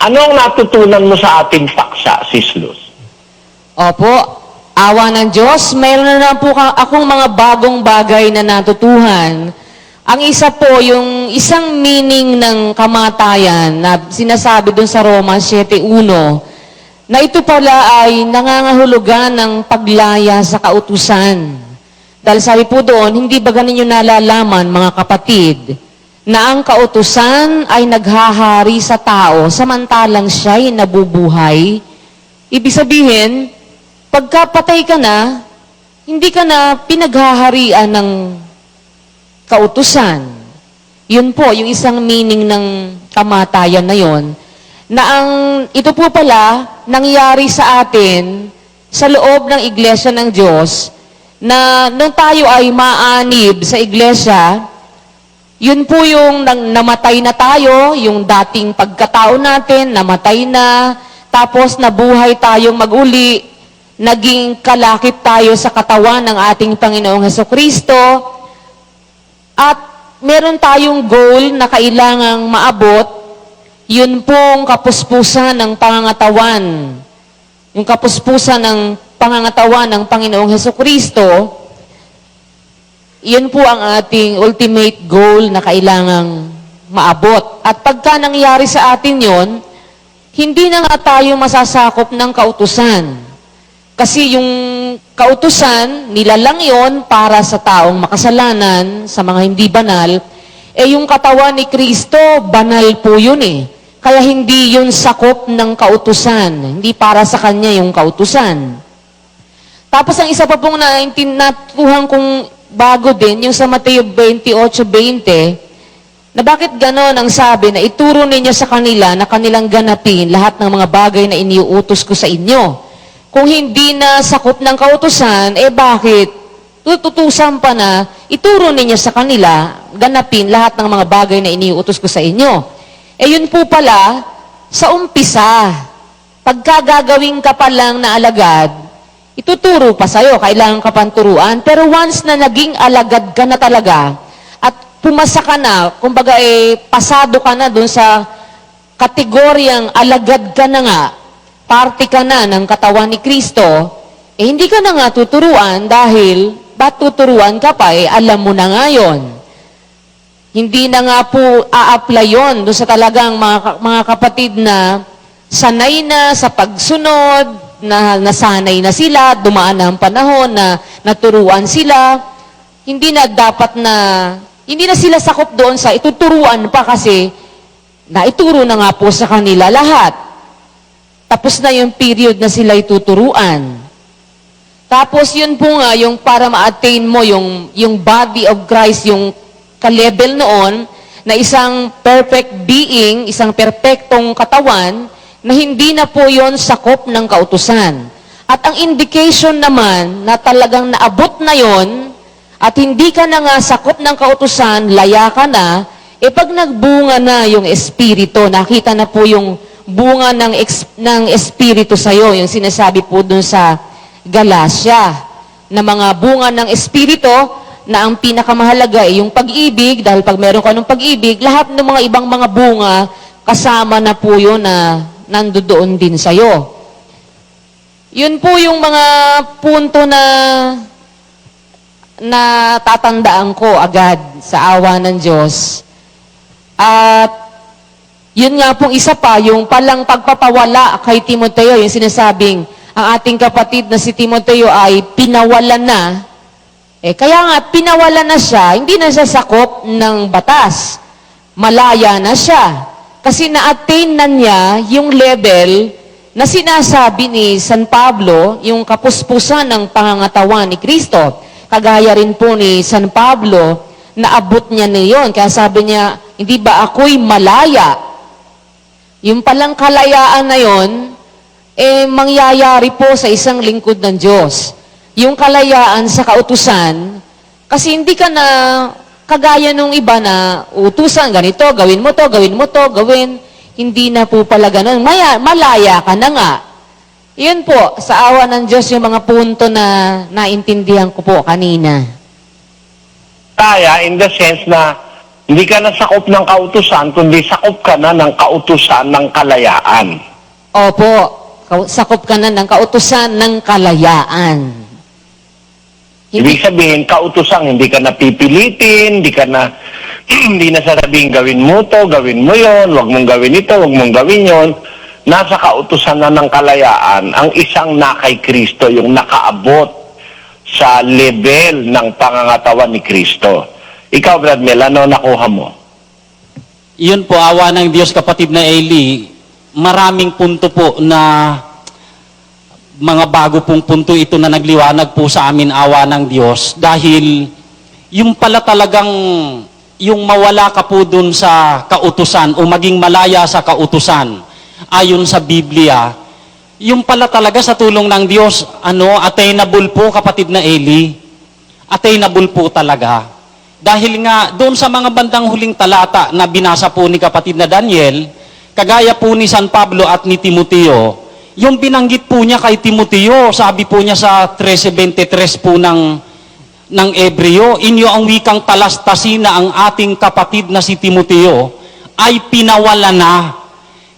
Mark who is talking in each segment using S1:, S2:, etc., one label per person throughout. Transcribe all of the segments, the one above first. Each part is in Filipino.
S1: Ano ang natutunan mo sa ating paksa, Sis Luz?
S2: Opo, awa ng Diyos, mayroon na po akong mga bagong bagay na natutuhan. Ang isa po, yung isang meaning ng kamatayan na sinasabi dun sa Romans 7:1, na ito pala ay nangangahulugan ng paglaya sa kautusan. Dahil sabi po doon, hindi ba ninyo nalalaman, mga kapatid, na ang kautusan ay naghahari sa tao samantalang siya'y nabubuhay? Ibig sabihin, pagkapatay ka na, hindi ka na pinaghaharian ng kautusan. Yun po, yung isang meaning ng kamatayan na yon, na ito po pala nangyari sa atin sa loob ng iglesia ng Diyos, na nung tayo ay maanib sa iglesia, yun po yung namatay na tayo, yung dating pagkatao natin, namatay na, tapos nabuhay tayong maguli, naging kalakip tayo sa katawan ng ating Panginoong Hesukristo, at meron tayong goal na kailangang maabot, yun pong kapuspusan ng pangangatawan. Yung kapuspusan ng pangangatawan ng Panginoong Hesukristo, yun po ang ating ultimate goal na kailangang maabot. At pagka nangyari sa atin yon, hindi na nga tayo masasakop ng kautusan. Kasi yung kautusan, nilalang yon para sa taong makasalanan, sa mga hindi banal, yung katawan ni Kristo, banal po yun eh. Kaya hindi yun sakop ng kautusan. Hindi para sa Kanya yung kautusan. Tapos ang isa pa pong natutuhan kong bago din, yung sa Mateo 28:20, na bakit gano'n ang sabi na ituro ninyo sa kanila na kanilang ganapin lahat ng mga bagay na iniuutos ko sa inyo. Kung hindi na sakop ng kautusan, bakit tututusan pa na ituro ninyo sa kanila, ganapin lahat ng mga bagay na iniuutos ko sa inyo. Yun po pala, sa umpisa, pagka gagawin ka pa lang na alagad, ituturo pa sa'yo, kailangan ka pang turuan. Pero once na naging alagad ka na talaga, at pumasa ka na, kumbaga pasado ka na dun sa kategoryang alagad ka na nga, parte ka na ng katawan ni Kristo, hindi ka na nga tuturuan dahil, ba't tuturuan ka pa? Alam mo na nga yun. Hindi na nga po a-apply yun dun sa talagang mga kapatid na sanay na sa pagsunod, na nasanay na sila, dumaan na ang panahon na naturuan sila, hindi na sila sakop doon sa ituturuan pa kasi naituro na nga po sa kanila lahat. Tapos na yung period na sila ituturuan. Tapos yun po nga, yung para ma-attain mo yung body of Christ, yung ka-level noon, na isang perfect being, isang perfectong katawan, na hindi na po yon sakop ng kautusan. At ang indication naman na talagang naabot na yon at hindi ka na nga sakop ng kautusan, laya ka na, pag nagbunga na yung Espiritu, nakita na po yung bunga ng Espiritu sa'yo, yung sinasabi po dun sa Galatia, na mga bunga ng Espiritu, na ang pinakamahalaga ay yung pag-ibig, dahil pag meron ka ng pag-ibig, lahat ng mga ibang mga bunga, kasama na po yun na nandoon din sa'yo. Yun po yung mga punto na tatandaan ko agad sa awa ng Diyos. At yun nga pong isa pa, yung palang pagpapawala kay Timoteo, yung sinasabing, ang ating kapatid na si Timoteo ay pinawalan na. Kaya nga, pinawalan na siya, hindi na siya sakop ng batas. Malaya na siya. Kasi na-attain na niya yung level na sinasabi ni San Pablo, yung kapuspusan ng pangangatawan ni Kristo. Kagaya rin po ni San Pablo, naabot niya na yun. Kaya sabi niya, hindi ba ako'y malaya? Yung palang kalayaan na yun, mangyayari po sa isang lingkod ng Diyos. Yung kalayaan sa kautusan, kasi hindi ka na kagaya nung iba na utusan, ganito, gawin mo to, gawin. Hindi na po pala ganun. Malaya ka na nga. Yun po, sa awa ng Diyos yung mga punto na naintindihan ko po kanina.
S1: Kaya in the sense na Hindi ka na sakop ng kautusan, kundi sakop ka na ng kautusan ng kalayaan.
S2: Opo, sakop ka na ng kautusan ng kalayaan.
S1: Ibig sabihin, kautusan, hindi ka na pipilitin, hindi ka na, hindi na sasabihin, gawin mo to, gawin mo yon, wag mong gawin ito, wag mong gawin yon. Nasa kautusan na ng kalayaan, ang isang na kay Kristo, yung nakaabot sa level ng pangangatawan ni Kristo. Ikaw, Brad Mel, ano nakuha mo?
S3: Yun po, awa ng Diyos, kapatid na Eli, maraming punto po na mga bago pong punto ito na nagliwanag po sa amin, awa ng Diyos, dahil yung pala talagang yung mawala ka po dun sa kautusan o maging malaya sa kautusan ayon sa Biblia, yung pala talaga sa tulong ng Diyos, attainable po, kapatid na Eli. Attainable po talaga. Dahil nga, doon sa mga bandang huling talata na binasa po ni kapatid na Daniel, kagaya po ni San Pablo at ni Timoteo, yung binanggit po niya kay Timoteo, sabi po niya sa 13:23 po ng Ebreo, inyo ang wikang talastasin na ang ating kapatid na si Timoteo ay pinawala na.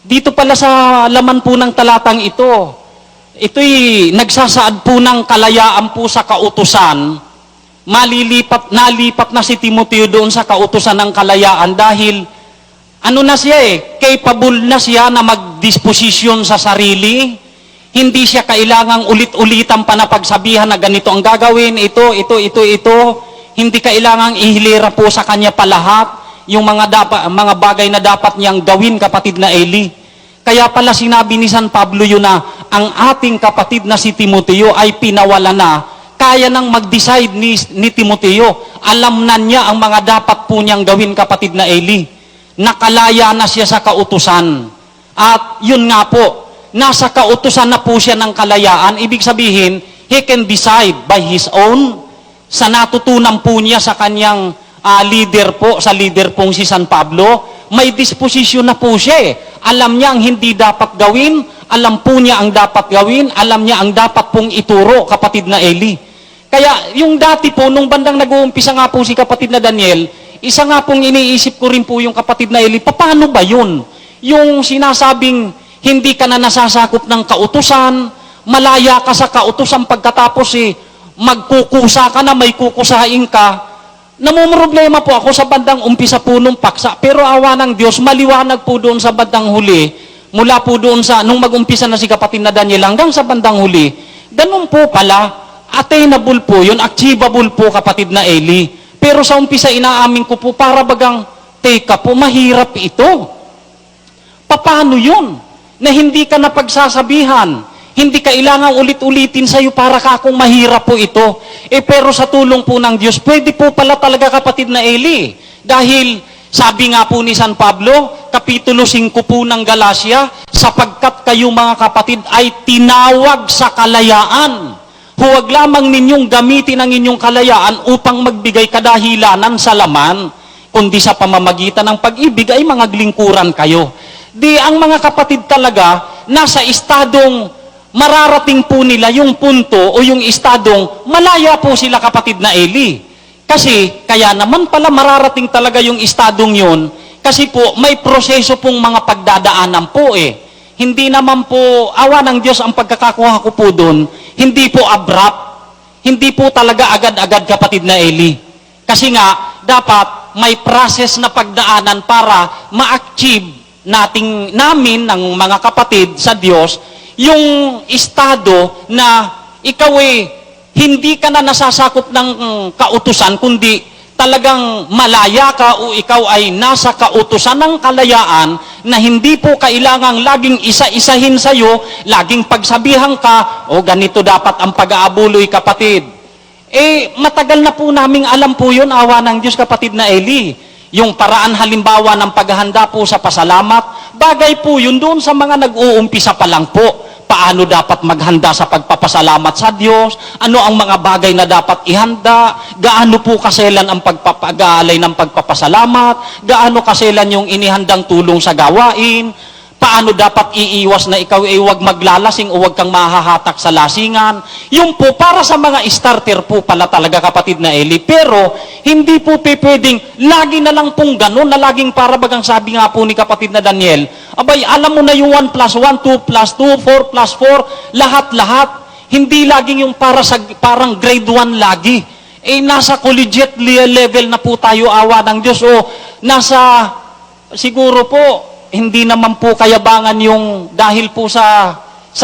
S3: Dito pala sa laman po ng talatang ito'y nagsasaad po ng kalayaan po sa kautusan. Nalipat na si Timoteo doon sa kautusan ng kalayaan dahil na siya capable na siya na magdisposisyon sa sarili. Hindi siya kailangang ulit-ulitan pa na pagsabihan na ganito ang gagawin, ito. Hindi kailangang ihilera po sa kanya pa lahat yung mga bagay na dapat niyang gawin, kapatid na Eli. Kaya pala sinabi ni San Pablo yun na ang ating kapatid na si Timoteo ay pinawala na. Kaya nang mag-decide ni Timoteo. Alam na niya ang mga dapat po niyang gawin, kapatid na Eli. Nakalaya na siya sa kautusan. At yun nga po, nasa kautusan na po siya ng kalayaan. Ibig sabihin, he can decide by his own. Sa natutunan po niya sa kanyang leader po, sa leader pong si San Pablo, may disposisyon na po siya. Alam niya ang hindi dapat gawin, alam po niya ang dapat gawin, alam niya ang dapat pong ituro, kapatid na Eli. Kaya yung dati po, nung bandang nag-uumpisa nga po si kapatid na Daniel, isa nga pong iniisip ko rin po yung kapatid na Eli, paano ba yun? Yung sinasabing hindi ka na nasasakop ng kautusan, malaya ka sa kautusan pagkatapos magkukusa ka na, may kukusain ka. Namumroblema po ako sa bandang umpisa po nung paksa, pero awa ng Diyos, maliwanag po doon sa bandang huli, mula po doon nung mag-umpisa na si kapatid na Daniel hanggang sa bandang huli, ganun po pala, attainable po yun, achievable po, kapatid na Eli. Pero sa umpisa, inaamin ko po, para bagang, teka po, mahirap ito. Paano yun? Na hindi ka napagsasabihan, hindi kailangan ulit-ulitin sa'yo para ka kung mahirap po ito. Pero sa tulong po ng Diyos, pwede po pala talaga, kapatid na Eli. Dahil, sabi nga po ni San Pablo, Kapitulo 5 po ng Galacia, sapagkat kayo mga kapatid ay tinawag sa kalayaan. Huwag lamang ninyong gamitin ang inyong kalayaan upang magbigay kadahilanan sa laman, kundi sa pamamagitan ng pag-ibig ay mga glingkuran kayo. Di ang mga kapatid talaga, nasa estadong mararating po nila yung punto o yung estadong malaya po sila, kapatid na Eli. Kasi, kaya naman pala mararating talaga yung estadong yun, kasi po may proseso pong mga pagdadaanan po Hindi naman po, awa ng Diyos ang pagkakakuha ko po doon, hindi po abrupt, hindi po talaga agad-agad, kapatid na Eli. Kasi nga, dapat may process na pagdaanan para ma-achieve namin ng mga kapatid sa Diyos, yung estado na ikaw hindi ka na nasasakop ng kautusan, kundi talagang malaya ka o ikaw ay nasa kautusan ng kalayaan na hindi po kailangang laging isa-isahin sa'yo, laging pagsabihan ka, ganito dapat ang pag-aabuloy, kapatid. Matagal na po naming alam po yun, awa ng Diyos, kapatid na Eli. Yung paraan halimbawa ng paghahanda po sa pasalamat, bagay po yun doon sa mga nag-uumpisa pa lang po. Paano dapat maghanda sa pagpapasalamat sa Diyos, ano ang mga bagay na dapat ihanda, gaano po kaselan ang pagpapag-aalay ng pagpapasalamat, gaano kaselan yung inihandang tulong sa gawain, paano dapat iiwas na ikaw ay huwag maglalasing o huwag kang mahahatak sa lasingan. Yun po, para sa mga starter po pala talaga, kapatid na Eli. Pero, hindi po pwedeng, lagi na lang pong ganun, na laging para bagang sabi nga po ni kapatid na Daniel, abay, alam mo na yung 1 plus 1, 2 plus 2, 4 plus 4, lahat-lahat. Hindi laging yung parang grade 1 lagi. Nasa collegiate level na po tayo, awa ng Diyos. O, nasa, siguro po, hindi naman po kayabangan yung dahil po sa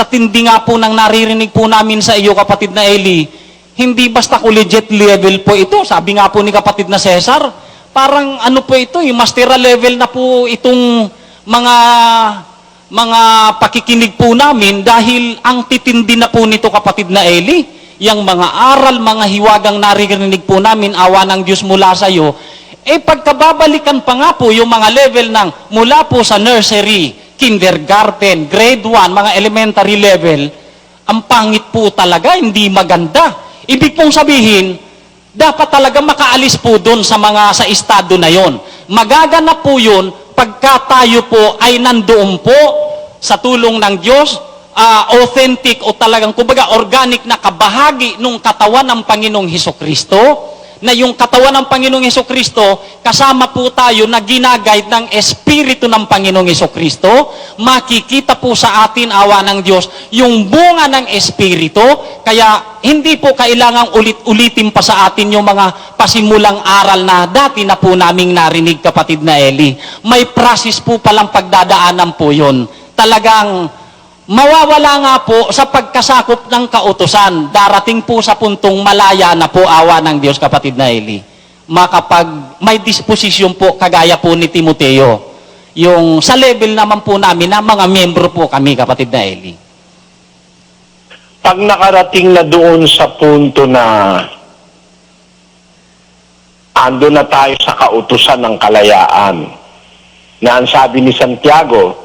S3: tindi nga po ng naririnig po namin sa iyo, kapatid na Eli, hindi basta collegiate level po ito. Sabi nga po ni kapatid na Cesar, parang ano po ito, yung masteral level na po itong mga pakikinig po namin dahil ang titindi na po nito, kapatid na Eli, yung mga aral, mga hiwagang naririnig po namin, awa ng Diyos mula sa iyo, pagkababalikan pa nga po yung mga level ng mula po sa nursery, kindergarten, grade 1, mga elementary level, ang pangit po talaga, hindi maganda. Ibig pong sabihin, dapat talaga makaalis po doon sa estado na yon. Magaganap po yun pagka tayo po ay nandoon po sa tulong ng Diyos, authentic o talagang kumbaga organic na kabahagi ng katawan ng Panginoong Hesukristo, na yung katawan ng Panginoong Hesukristo, kasama po tayo na ginaguide ng Espiritu ng Panginoong Hesukristo, makikita po sa atin, awa ng Diyos, yung bunga ng Espiritu, kaya hindi po kailangang ulit-ulitin pa sa atin yung mga pasimulang aral na dati na po naming narinig, kapatid na Eli. May process po palang pagdadaanan po yun. Talagang mawawala nga po sa pagkasakop ng kautusan. Darating po sa puntong malaya na po, awa ng Diyos, kapatid na Eli. Makapag may disposisyon po, kagaya po ni Timoteo. Yung sa level naman po namin na mga membro po kami, kapatid na Eli.
S1: Pag nakarating na doon sa punto na ando na tayo sa kautusan ng kalayaan, na ang sabi ni Santiago,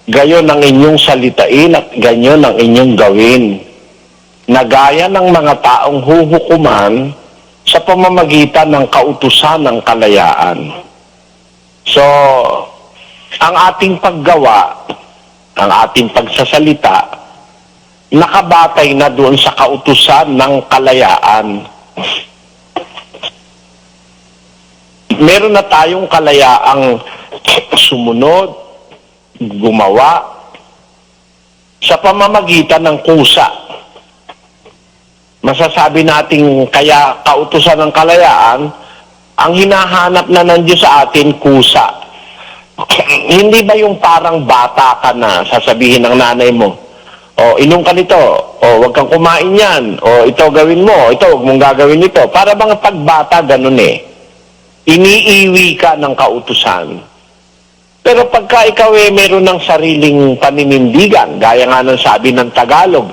S1: gayon ang inyong salitain at ganyan ang inyong gawin, na gaya ng mga taong huhukuman sa pamamagitan ng kautusan ng kalayaan. So, ang ating paggawa, ang ating pagsasalita, nakabatay na doon sa kautusan ng kalayaan. Meron na tayong kalayaang sumunod, gumawa sa pamamagitan ng kusa. Masasabi nating kaya kautusan ng kalayaan, ang hinahanap na ng Diyos sa atin, kusa. Hindi ba yung parang bata ka na, sasabihin ng nanay mo, o inom ka nito, o wag kang kumain yan, o ito gawin mo, ito wag mong gagawin ito. Para bang pagbata, ganun iniiwi ka ng kautusan. Pero pagka ikaw meron ng sariling paninindigan, gaya nga ng sabi ng Tagalog,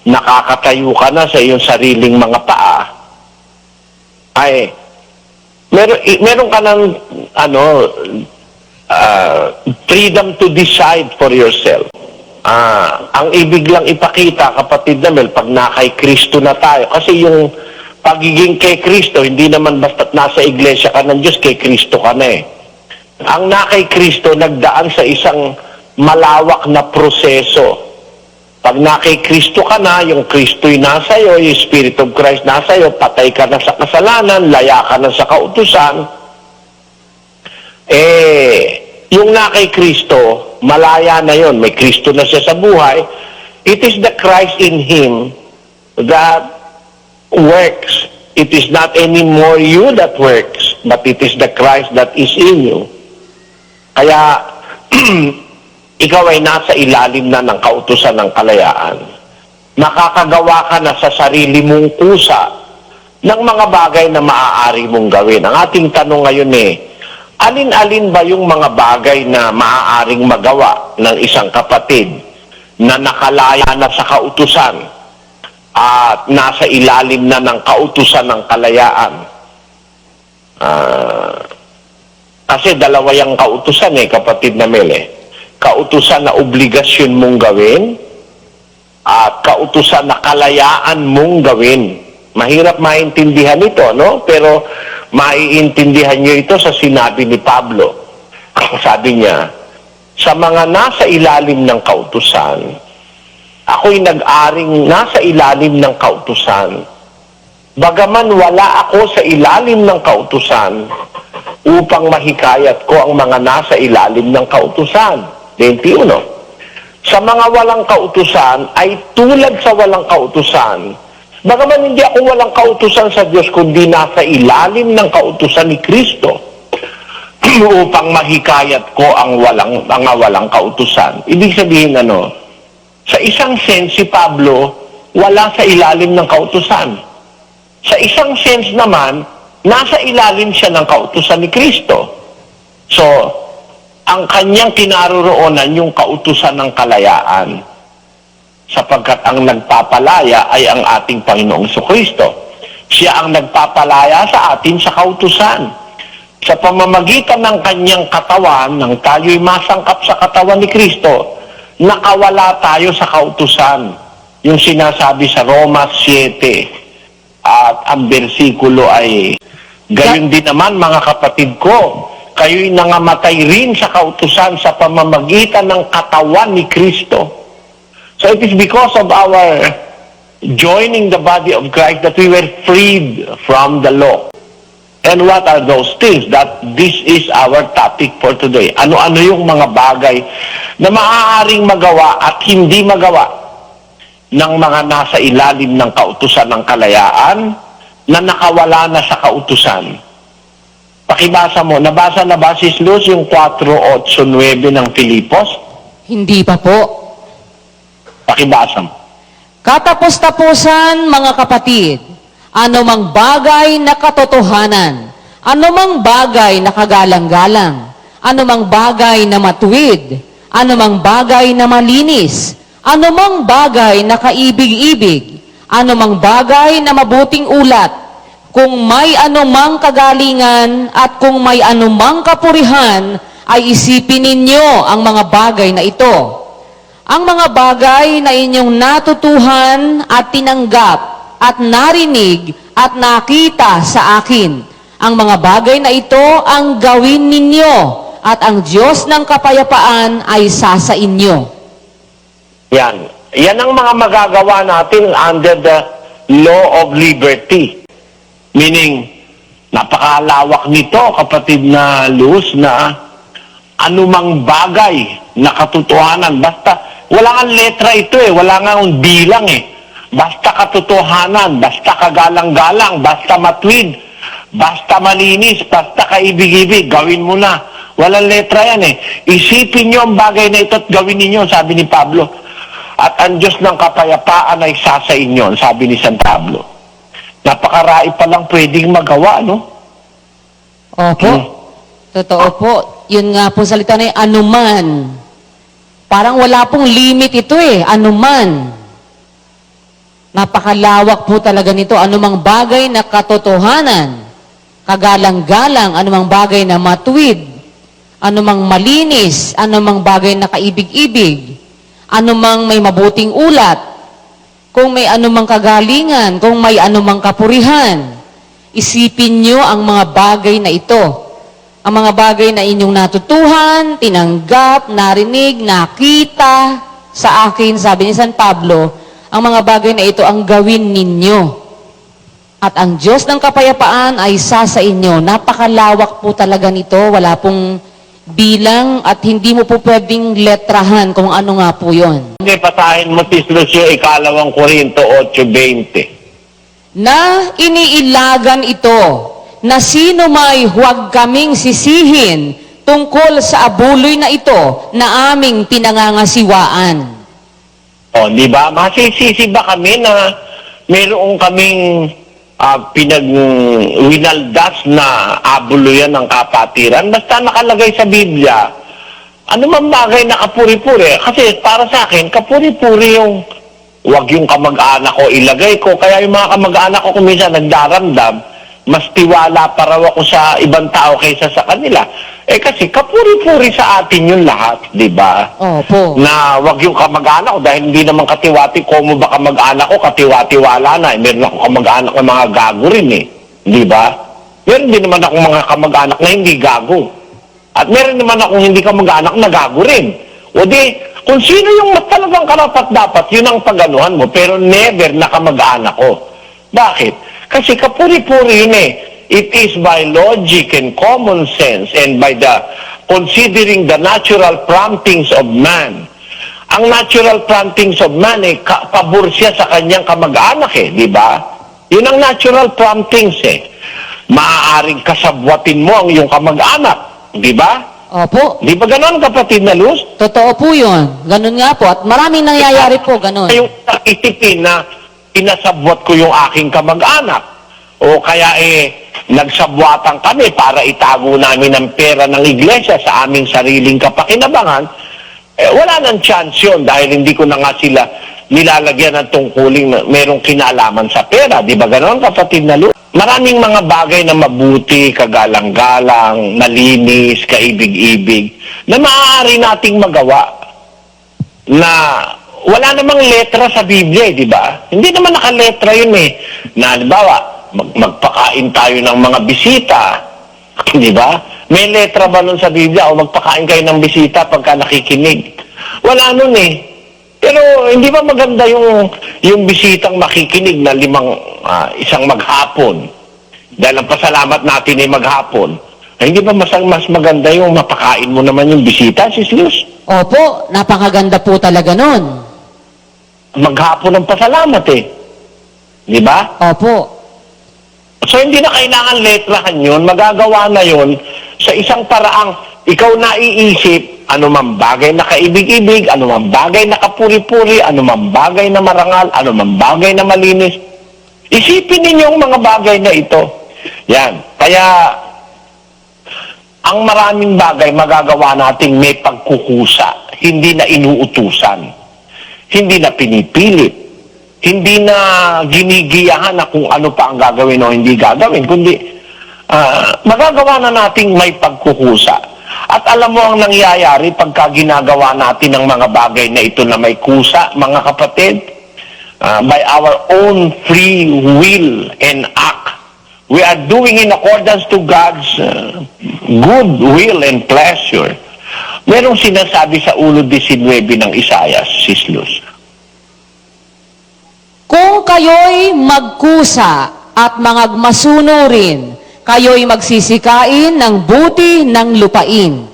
S1: nakakatayo ka na sa iyong sariling mga paa, ay, meron ka ng, freedom to decide for yourself. Ang ibig lang ipakita, kapatid na Mel, pag na kay Kristo na tayo, kasi yung pagiging kay Kristo, hindi naman basta't nasa iglesia ka ng Diyos, kay Kristo ka na Ang na kay Kristo, nagdaan sa isang malawak na proseso. Pag na kay Kristo ka na, yung Kristo'y nasa iyo, yung Spirit of Christ nasa iyo, patay ka na sa kasalanan, laya ka na sa kautusan, yung na kay Kristo, malaya na yon, may Kristo na siya sa buhay. It is the Christ in Him that works. It is not anymore you that works, but it is the Christ that is in you. Kaya, ikaw ay nasa ilalim na ng kautusan ng kalayaan. Nakakagawa ka na sa sarili mong kusa ng mga bagay na maaari mong gawin. Ang ating tanong ngayon alin-alin ba yung mga bagay na maaaring magawa ng isang kapatid na nakalaya na sa kautusan at nasa ilalim na ng kautusan ng kalayaan? Kasi dalawa yung kautusan kapatid na Mel Kautusan na obligasyon mong gawin at kautusan na kalayaan mong gawin. Mahirap maintindihan ito, no? Pero maiintindihan nyo ito sa sinabi ni Pablo. Sabi niya, sa mga nasa ilalim ng kautusan, ako'y nag-aring nasa ilalim ng kautusan. Bagaman wala ako sa ilalim ng kautusan, upang mahikayat ko ang mga nasa ilalim ng kautusan. 21. Sa mga walang kautusan ay tulad sa walang kautusan. Bagaman hindi ako walang kautusan sa Diyos, kundi nasa ilalim ng kautusan ni Kristo, upang mahikayat ko ang mga walang kautusan. Ibig sabihin sa isang sense si Pablo wala sa ilalim ng kautusan. Sa isang sense naman, nasa ilalim siya ng kautusan ni Kristo. So, ang kanyang kinaroroonan yung kautusan ng kalayaan, sapagkat ang nagpapalaya ay ang ating Panginoong Kristo. Siya ang nagpapalaya sa atin sa kautusan. Sa pamamagitan ng kanyang katawan, nang tayo'y masangkap sa katawan ni Kristo, nakawala tayo sa kautusan. Yung sinasabi sa Roma 7, at ang bersikulo ay, gayon din naman mga kapatid ko, kayo'y nangamatay rin sa kautusan sa pamamagitan ng katawan ni Kristo. So it is because of our joining the body of Christ that we were freed from the law. And what are those things? That this is our topic for today. Ano-ano yung mga bagay na maaaring magawa at hindi magawa ng mga nasa ilalim ng kautusan ng kalayaan na nakawala na sa kautusan. Pakibasa mo, nabasa na ba si Luz yung 4:8-9 ng Filipos?
S2: Hindi pa po.
S1: Pakibasa mo.
S2: Katapos-tapusan, mga kapatid, anumang bagay na katotohanan, anumang bagay na kagalang-galang, anumang bagay na matuwid, anumang bagay na malinis, anumang bagay na kaibig-ibig, anumang bagay na mabuting ulat, kung may anumang kagalingan at kung may anumang kapurihan, ay isipin ninyo ang mga bagay na ito. Ang mga bagay na inyong natutuhan at tinanggap at narinig at nakita sa akin. Ang mga bagay na ito ang gawin ninyo at ang Diyos ng kapayapaan ay sasa inyo.
S1: Yan. Yan ang mga magagawa natin under the law of liberty. Meaning, napakalawak nito, kapatid na Luz, na anumang bagay na katotohanan. Basta, wala nga letra ito wala nga bilang Basta katotohanan, basta kagalang-galang, basta matwid, basta malinis, basta kaibig-ibig, gawin mo na. Walang letra yan Isipin nyo ang bagay na ito at gawin ninyo, sabi ni Pablo. At ang Diyos ng kapayapaan ay sasa inyo, sabi ni San Pablo. Napakarai pa lang pwedeng magawa, no?
S2: Opo. Totoo po. Yun nga po salita na anuman. Parang wala pong limit ito anuman. Napakalawak po talaga nito. Anumang bagay na katotohanan, kagalang-galang, anumang bagay na matuwid, anumang malinis, anumang bagay na kaibig-ibig, anumang may mabuting ulat, kung may anumang kagalingan, kung may anumang kapurihan, isipin nyo ang mga bagay na ito. Ang mga bagay na inyong natutuhan, tinanggap, narinig, nakita sa akin, sabi ni San Pablo, ang mga bagay na ito ang gawin ninyo. At ang Diyos ng kapayapaan ay sasa inyo. Napakalawak po talaga nito. Wala pong bilang at hindi mo po pwedeng letrahan kung ano nga po yon.
S1: Hindi, pasahin mo si Lucio, 2 Korinto 8:20.
S2: Na iniilagan ito, na sino may huwag kaming sisihin tungkol sa abuloy na ito na aming pinangangasiwaan.
S1: O, di ba? Masisisi ba kami na mayroong kaming winaldas na abuluyan ng kapatiran? Basta nakalagay sa Biblia, ano man bagay na kapuri-puri. Kasi para sa akin, kapuri-puri yung wag yung kamag-anak ko ilagay ko. Kaya yung mga kamag-anak ko kung minsan nagdaramdam, mas tiwala pa raw ako sa ibang tao kaysa sa kanila. Kasi kapuri-puri sa atin yung lahat, di ba?
S2: Opo.
S1: Na wag yung kamag-anak ko dahil hindi naman katiwati ko mo ba kamag-anak ko, katiwati-wala na. Meron ako kamag-anak na mga gago rin di ba? Meron din naman ako mga kamag-anak na hindi gago. At meron naman akong hindi kamag-anak na gago rin. O di, kung sino yung talagang karapat-dapat, yun ang paganuhan mo, pero never na kamag-anak ko. Bakit? Kasi kapuri-puri yun eh. It is by logic and common sense and by the considering the natural promptings of man. Ang natural promptings of man eh, pabor siya sa kanyang kamag-anak eh, di ba? Yun ang natural promptings eh. Maaaring kasabwatin mo ang iyong kamag-anak, di ba?
S2: Opo.
S1: Di ba ganon, kapatid na Luz?
S2: Totoo po yun. Ganun nga po. At maraming nangyayari po, ganun.
S1: Yung isipin na pinasabwat ko yung aking kamag-anak. O kaya nagsabwatan kami para itago namin ang pera ng iglesia sa aming sariling kapakinabangan, wala nang chance yun dahil hindi ko na nga sila nilalagyan ng tungkuling na merong kinalaman sa pera. Di ba ganon, kapatid na Luz? Maraming mga bagay na mabuti, kagalang-galang, malinis, kaibig-ibig, na maaari nating magawa na wala namang letra sa Biblia, di ba? Hindi naman nakaletra yun eh. Na, halimbawa, magpakain tayo ng mga bisita, di ba? May letra ba nun sa Biblia o magpakain kayo ng bisita pagka nakikinig? Wala nun eh. Pero hindi ba maganda yung bisitang makikinig na isang maghapon? Dahil ang pasalamat natin ay maghapon. Hindi ba mas maganda yung mapakain mo naman yung bisita, Sis Luz?
S2: Opo, napakaganda po talaga nun.
S1: Maghapon ang pasalamat eh. Di ba?
S2: Opo.
S1: So hindi na kailangan letrahan yun, magagawa na yun sa isang paraang ikaw na iisip, anumang bagay na kaibig-ibig, anumang bagay na kapuri-puri, anumang bagay na marangal, anumang bagay na malinis. Isipin ninyo ang mga bagay na ito. Yan. Kaya, ang maraming bagay magagawa nating may pagkukusa, hindi na inuutusan, hindi na pinipilit, hindi na ginigiyahan na kung ano pa ang gagawin o hindi gagawin, kundi magagawa na nating may pagkukusa. At alam mo ang nangyayari pagka ginagawa natin ang mga bagay na ito na may kusa, mga kapatid, by our own free will and act, we are doing in accordance to God's good will and pleasure. Merong sinasabi sa ulo 19 ng Isaiah, Sis Luz.
S2: Kung kayo'y magkusa at mangagmasunurin, kayo'y magsisikain ng buti ng lupain.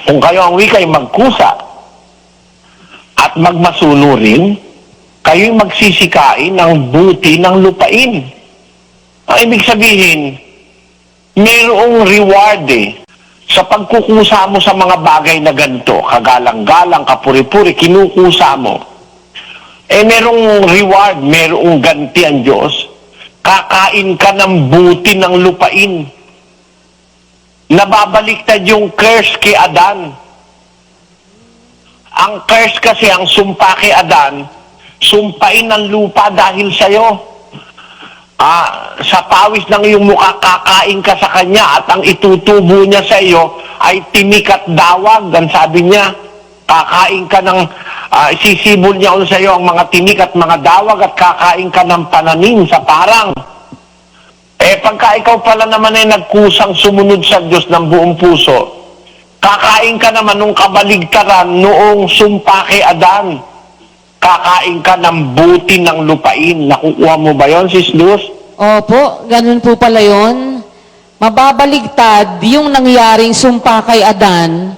S1: Kung kayo ang wika'y magkusa at magmasunurin, kayo'y magsisikain ng buti ng lupain. Ang ibig sabihin, mayroong reward sa pagkukusa mo sa mga bagay na ganito, kagalang-galang, kapuri-puri, kinukusa mo. Merong reward, merong ganti ang Diyos. Kakain ka ng buti ng lupain. Nababaliktad yung curse kay Adan. Ang curse kasi, ang sumpa kay Adan, sumpain ng lupa dahil sa'yo. Sa pawis ng iyong mukha, kakain ka sa kanya at ang itutubo niya sa iyo ay tinik at dawag. Ang sabi niya, kakain ka ng, isisibol niya ulit sa iyo ang mga tinik at mga dawag at kakain ka ng pananim sa parang. Pagka ikaw pala naman ay nagkusang sumunod sa Diyos ng buong puso, kakain ka naman nung kabaligtaran noong sumpa kay Adan. Kakain ka ng buti ng lupain. Nakukuha mo ba yon, Sis Luz?
S2: Opo, ganun po pala yun. Mababaligtad yung nangyaring sumpa kay Adan,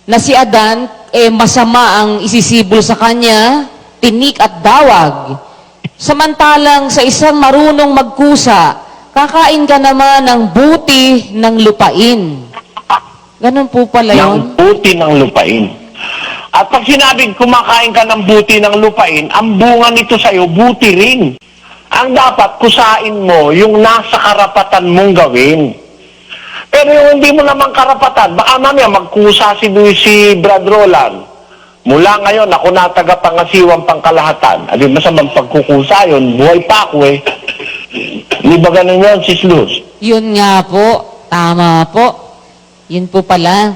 S2: na si Adan, masama ang isisibol sa kanya, tinik at dawag. Samantalang sa isang marunong magkusa, kakain ka naman ng buti ng lupain. Ganun po pala yun.
S1: Ng buti ng lupain. At pag sinabing kumakain ka ng buti ng lupain, ang bunga nito sa'yo, buti rin. Ang dapat, kusain mo yung nasa karapatan mong gawin. Pero yung hindi mo naman karapatan, baka mamaya magkusa si Brad Roland. Mula ngayon, ako na tagapangasiwang pangkalahatan. Adi masamang pagkukusa yun, buhay pa ako eh. Hindi ba ganun yun, Sis Luz?
S2: Yun nga po, tama po. Yun po pala.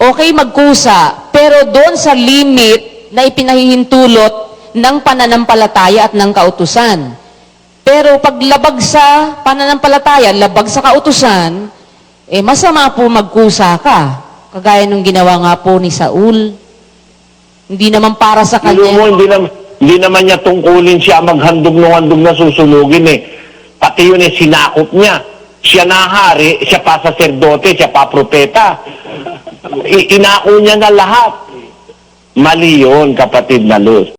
S2: Okay magkusa, pero doon sa limit na ipinahihintulot ng pananampalataya at ng kautusan. Pero pag labag sa pananampalataya, labag sa kautusan, masama po magkusa ka. Kagaya nung ginawa nga po ni Saul. Hindi naman para sa
S1: Hindi mo,
S2: kanya.
S1: hindi naman niya tungkulin siya maghandog ng handog na susunugin eh. Pati yun eh, sinakop niya. Siya na hari, siya pa saserdote, siya pa propeta. Inako niya na lahat. Mali yun, kapatid na Luz.